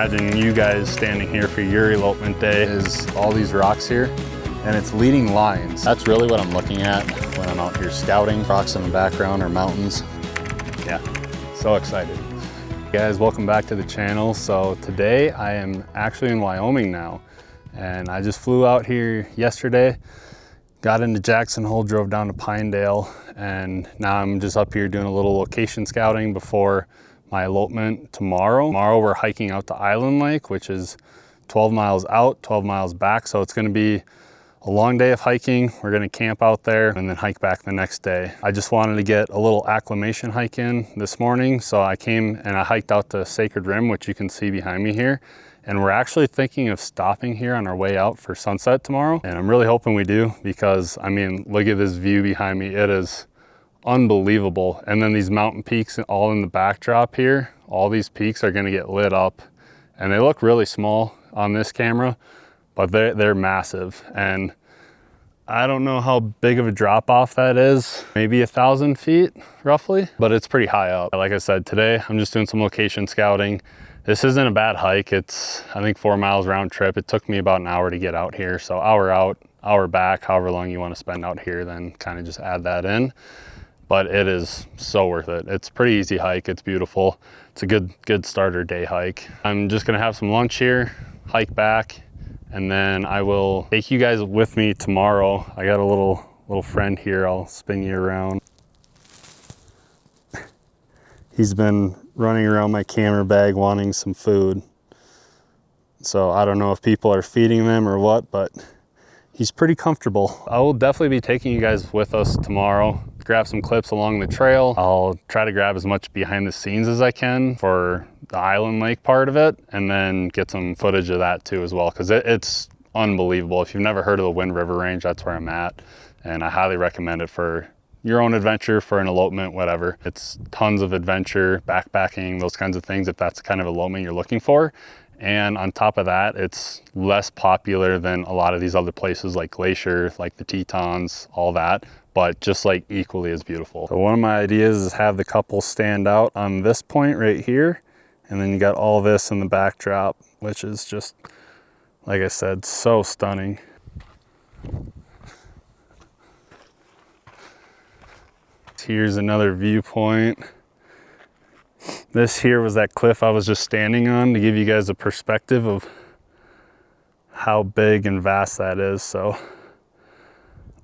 Imagine you guys standing here for your elopement day. Is all these rocks here, and it's leading lines. That's really what I'm looking at when I'm out here scouting. Rocks in the background or mountains. Yeah, so excited. Guys, welcome back to the channel. So today I am actually in Wyoming now, and I just flew out here yesterday, got into Jackson Hole, drove down to Pinedale, and now I'm just up here doing a little location scouting before my elopement tomorrow. Tomorrow we're hiking out to Island Lake, which is 12 miles out, 12 miles back. So it's gonna be a long day of hiking. We're gonna camp out there and then hike back the next day. I just wanted to get a little acclimation hike in this morning. So I came and I hiked out to Sacred Rim, which you can see behind me here. And we're actually thinking of stopping here on our way out for sunset tomorrow. And I'm really hoping we do, because I mean, look at this view behind me. It is unbelievable. And then these mountain peaks all in the backdrop here, all these peaks are going to get lit up, and they look really small on this camera, but they're massive. And I don't know how big of a drop off that is, maybe 1,000 feet roughly, but it's pretty high up. Like I said, today I'm just doing some location scouting. This isn't a bad hike. It's, I think, 4 miles round trip. It took me about an hour to get out here. So hour out, hour back, however long you want to spend out here, then kind of just add that in. But it is so worth it. It's a pretty easy hike. It's beautiful. It's a good starter day hike. I'm just gonna have some lunch here, hike back, and then I will take you guys with me tomorrow. I got a little friend here. I'll spin you around. He's been running around my camera bag wanting some food. So I don't know if people are feeding them or what, but he's pretty comfortable. I will definitely be taking you guys with us tomorrow. Grab some clips along the trail. I'll try to grab as much behind the scenes as I can for the Island Lake part of it, and then get some footage of that too as well, because it's unbelievable. If you've never heard of the Wind River Range, that's where I'm at, and I highly recommend it for your own adventure, for an elopement, whatever. It's tons of adventure, backpacking, those kinds of things, if that's the kind of elopement you're looking for. And on top of that, it's less popular than a lot of these other places like Glacier, like the Tetons, all that, but just like equally as beautiful. So one of my ideas is have the couple stand out on this point right here, and then you got all this in the backdrop, which is just, like I said, so stunning. Here's another viewpoint. This here was that cliff I was just standing on, to give you guys a perspective of how big and vast that is. So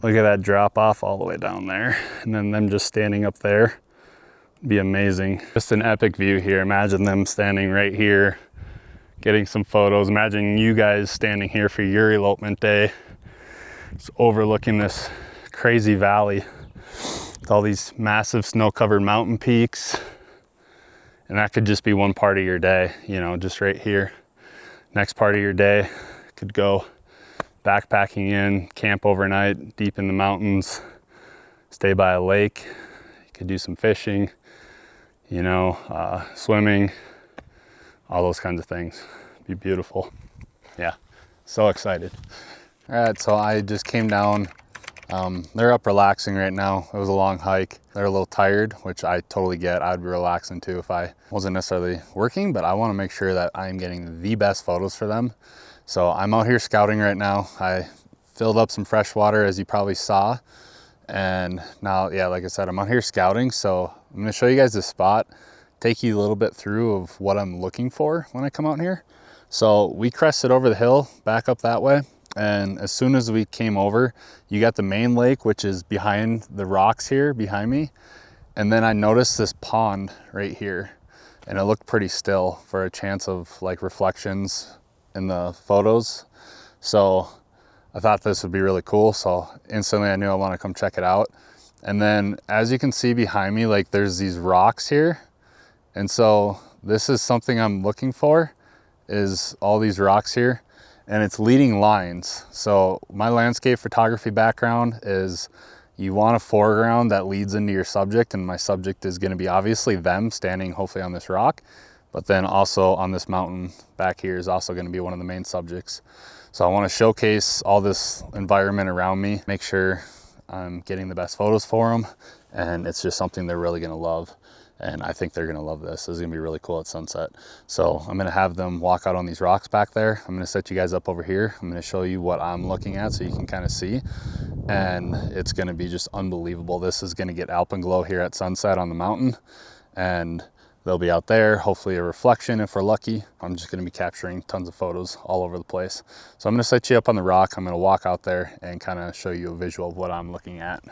look at that drop off all the way down there, and then them just standing up there would be amazing. Just an epic view here. Imagine them standing right here getting some photos. Imagine you guys standing here for your elopement day, just overlooking this crazy valley with all these massive snow-covered mountain peaks. And that could just be one part of your day, you know, just right here. Next part of your day could go backpacking in, camp overnight deep in the mountains, stay by a lake. You could do some fishing, you know, swimming, all those kinds of things. It'd be beautiful. Yeah, so excited. All right, so I just came down. They're up relaxing right now. It was a long hike. They're a little tired, which I totally get. I'd be relaxing too if I wasn't necessarily working, but I want to make sure that I'm getting the best photos for them. So I'm out here scouting right now. I filled up some fresh water, as you probably saw. And now, yeah, like I said, I'm out here scouting. So I'm going to show you guys this spot, take you a little bit through of what I'm looking for when I come out here. So we crested over the hill, back up that way. And as soon as we came over, you got the main lake, which is behind the rocks here behind me. And then I noticed this pond right here, and it looked pretty still for a chance of like reflections in the photos. So I thought this would be really cool. So instantly I knew I want to come check it out. And then as you can see behind me, like there's these rocks here. And so this is something I'm looking for, is all these rocks here. And it's leading lines. So my landscape photography background is, you want a foreground that leads into your subject, and my subject is going to be obviously them standing hopefully on this rock, but then also on this mountain back here is also going to be one of the main subjects. So I want to showcase all this environment around me, make sure I'm getting the best photos for them, and it's just something they're really going to love. And I think they're gonna love this. This is gonna be really cool at sunset. So I'm gonna have them walk out on these rocks back there. I'm gonna set you guys up over here. I'm gonna show you what I'm looking at so you can kind of see. And it's gonna be just unbelievable. This is gonna get alpenglow here at sunset on the mountain. And they'll be out there, hopefully a reflection if we're lucky. I'm just gonna be capturing tons of photos all over the place. So I'm gonna set you up on the rock. I'm gonna walk out there and kind of show you a visual of what I'm looking at.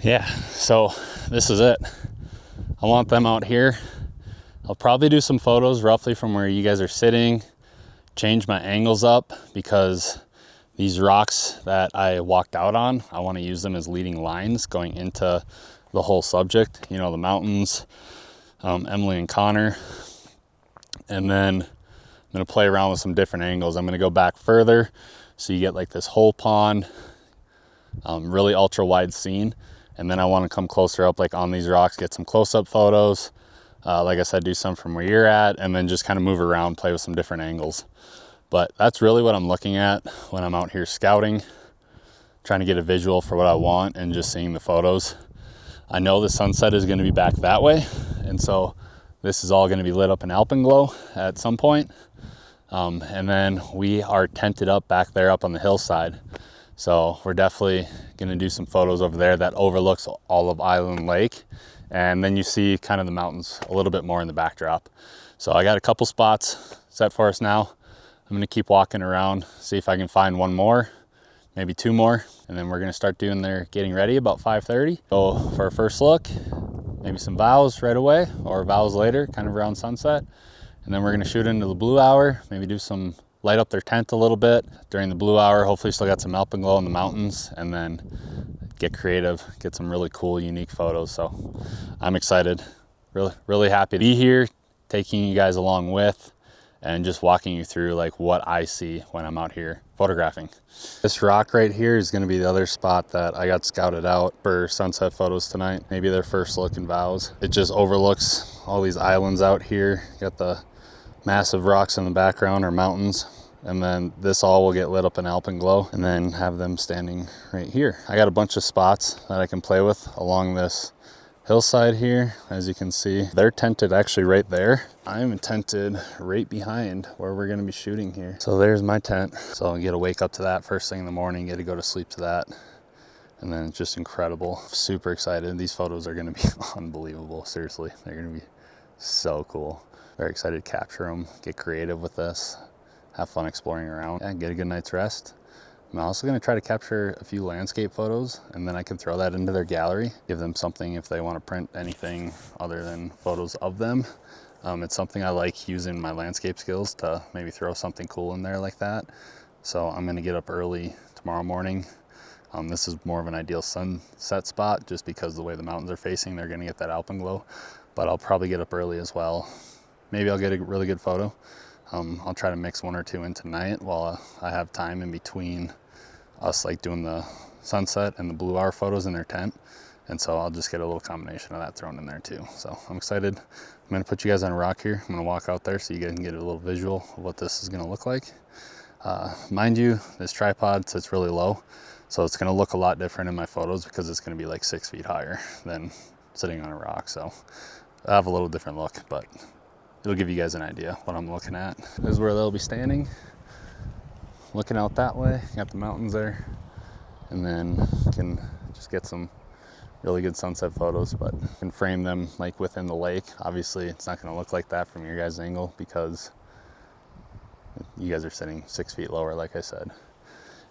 Yeah, so this is it. I want them out here. I'll probably do some photos roughly from where you guys are sitting, change my angles up because these rocks that I walked out on, I want to use them as leading lines going into the whole subject, you know, the mountains, Emily and Connor. And then I'm going to play around with some different angles. I'm going to go back further so you get like this whole pond, really ultra wide scene. And then I want to come closer up like on these rocks, get some close-up photos. Like I said, do some from where you're at, and then just kind of move around, play with some different angles. But that's really what I'm looking at when I'm out here scouting, trying to get a visual for what I want and just seeing the photos. I know the sunset is going to be back that way, and so this is all going to be lit up in alpenglow at some point. And then we are tented up back there up on the hillside. So we're definitely gonna do some photos over there that overlooks all of Island Lake. And then you see kind of the mountains a little bit more in the backdrop. So I got a couple spots set for us now. I'm gonna keep walking around, see if I can find one more, maybe two more. And then we're gonna start doing their getting ready about 5:30. Go for our first look, maybe some vows right away or vows later, kind of around sunset. And then we're gonna shoot into the blue hour, maybe do some light up their tent a little bit during the blue hour. Hopefully still got some alpenglow in the mountains, and then get creative, get some really cool, unique photos. So I'm excited, really happy to be here, taking you guys along with, and just walking you through like what I see when I'm out here photographing. This rock right here is gonna be the other spot that I got scouted out for sunset photos tonight. Maybe their first look in vows. It just overlooks all these islands out here. You got the massive rocks in the background or mountains, and then this all will get lit up in alpenglow and then have them standing right here. I got a bunch of spots that I can play with along this hillside here. As you can see, they're tented actually right there. I'm tented right behind where we're going to be shooting here. So there's my tent. So I'll get to wake up to that first thing in the morning, get to go to sleep to that. And then it's just incredible. Super excited. These photos are going to be unbelievable. Seriously, they're going to be so cool. Very excited to capture them, get creative with this, have fun exploring around, and get a good night's rest. I'm also going to try to capture a few landscape photos, and then I can throw that into their gallery, give them something if they want to print anything other than photos of them. It's something I like using my landscape skills to maybe throw something cool in there like that. So I'm going to get up early tomorrow morning. This is more of an ideal sunset spot just because the way the mountains are facing, they're going to get that alpenglow. But I'll probably get up early as well. Maybe I'll get a really good photo. I'll try to mix one or two in tonight while I have time in between us like doing the sunset and the blue hour photos in their tent. And so I'll just get a little combination of that thrown in there too. So I'm excited. I'm gonna put you guys on a rock here. I'm gonna walk out there so you guys can get a little visual of what this is gonna look like. Mind you, this tripod sits really low, so it's gonna look a lot different in my photos because it's gonna be like 6 feet higher than sitting on a rock. So I have a little different look, but it'll give you guys an idea what I'm looking at. This is where they'll be standing, looking out that way. Got the mountains there, and then can just get some really good sunset photos, but can frame them like within the lake. Obviously, it's not going to look like that from your guys' angle because you guys are sitting 6 feet lower, like I said.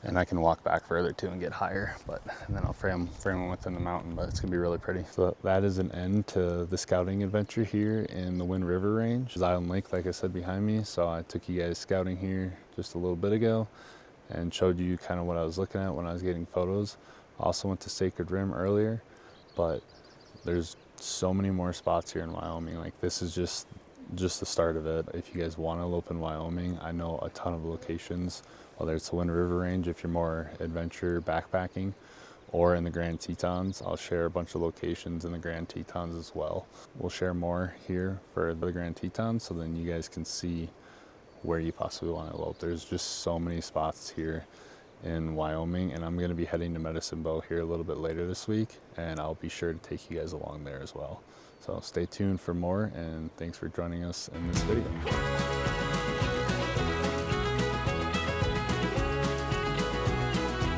And I can walk back further too and get higher, and then I'll frame them within the mountain, but it's gonna be really pretty. So that is an end to the scouting adventure here in the Wind River Range. There's Island Lake, like I said, behind me. So I took you guys scouting here just a little bit ago and showed you kind of what I was looking at when I was getting photos. Also went to Sacred Rim earlier, but there's so many more spots here in Wyoming. Like this is just the start of it. If you guys want to elope in Wyoming, I know a ton of locations, whether it's the Wind River Range if you're more adventure backpacking, or in the Grand Tetons. I'll share a bunch of locations in the Grand Tetons as well. We'll share more here for the Grand Tetons so then you guys can see where you possibly want to elope. There's just so many spots here in Wyoming, and I'm going to be heading to Medicine Bow here a little bit later this week, and I'll be sure to take you guys along there as well. So stay tuned for more, and thanks for joining us in this video.